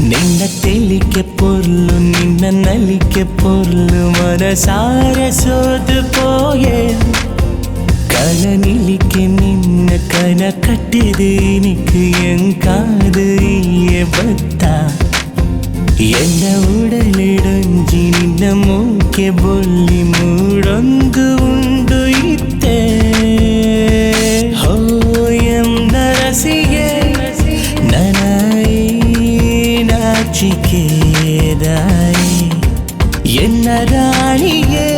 ನಿನ್ನ ತೆಲಿಕೆ ಪೊರ್ಲು ನಿನ್ನ ನಲಿಕೆ ಪೊರ್ಲು ಮನಸಾರ ಸೋದು போயே கனநிலிக்கு நின்ன கன கட்டுது எனக்கு என் காது பத்தா என்ன உடலிடஞ்சி ನಿನ್ನ ಮೂಕೆ ಬೊಲ್ಲಿ ಮೂಡೊಂದು ಉಂಡು ಇತ್ತೆ ಹೋಯಂದ ರಸಿಗೆ ನನೈ ನಾಚಿಕೆದಾಯಿ ಎನ್ನ ರಾಣಿಯೇ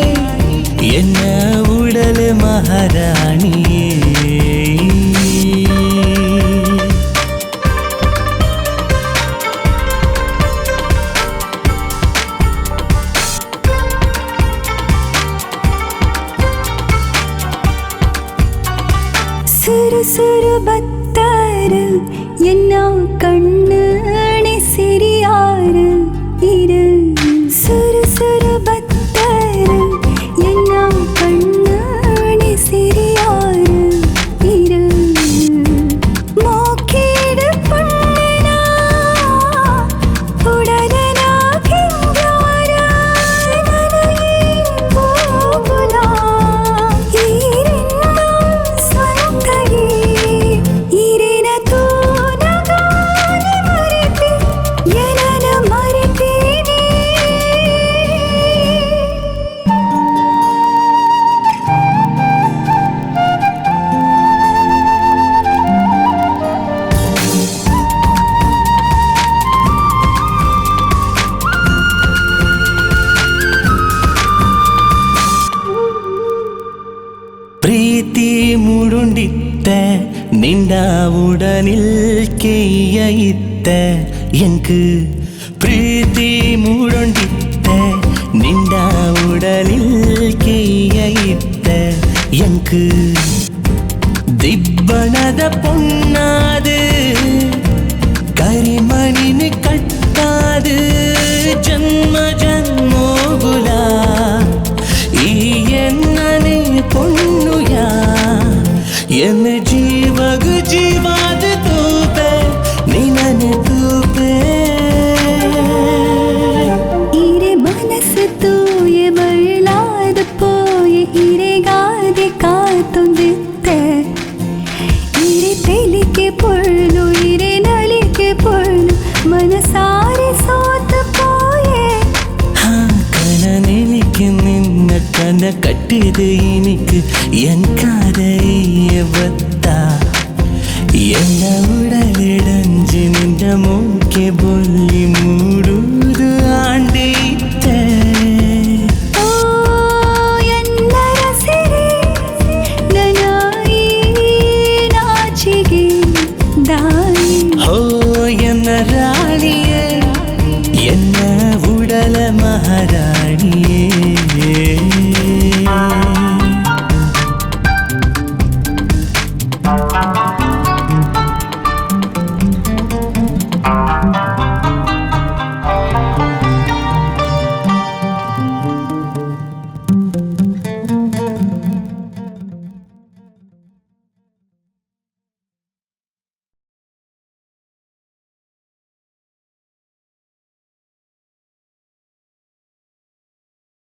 ಎನ್ನ ಉಡಲ ಮಹಾರಾಣಿಯೇ சுறு சுறு பத்தாரு என்ன கண்ணாணி சிறியாரு இரு சுறு சுறு பத்தாரு என்ன கண்ணாணி சிறியாரு இரு மோக்கேடு பொன்னனா உடலனா கிங்காரா மனையே போகுலா ಪ್ರೀತಿ ಮೂಡುಂಡಿತ್ತ ನಿಂಡ ಉಡನಿಲ್ ಕೇಯ ಇತ್ತ ಎಂಕು ಪ್ರೀತಿ ಮೂಡುಂಡಿತ್ತ ನಿಂಡ ಉಡನಿಲ್ ಕೇಯ ಇತ್ತ ಎಂಕು ದಿಬ್ಬಣದ பொண்ணாது கரிமணினு கட்டாது ஜன்ம ஜன்மோகுலா என்னனே பொண்ணுயா என்ன ஜீவகு ஜீவாது தூபೆ ನಿನನೆ ತೂಪೆ ಇರೆ ಮನಸ್ಸು ತೂಯೆ ಮರಳಾದ ಪೋಯೆ ಇರೆಗಾದೆ ಕಾತೊಂದಿತ್ತೆ ಇರೆ ತೆಲಿಕೆ ಪೊಳ್ಳು ಇರೆ ನಲಿಕೆ ಪೊಳ್ಳು ಮನಸಾರೆ ಸೋತು ಪೋಯೆ கனநிலிக்கு நின்ன கன கட்டுது எனக்கு என் காதைய பத்தா என்ன உடலிடஞ்சு நின்ற மூக்கே பொல்லி மூடுது ஆண்டித்த ಹೋ ಎನ್ನ ರಾಣಿಯೇ ಎನ್ನ ಉಡಲ ಮಹಾರಾಣಿಯೇ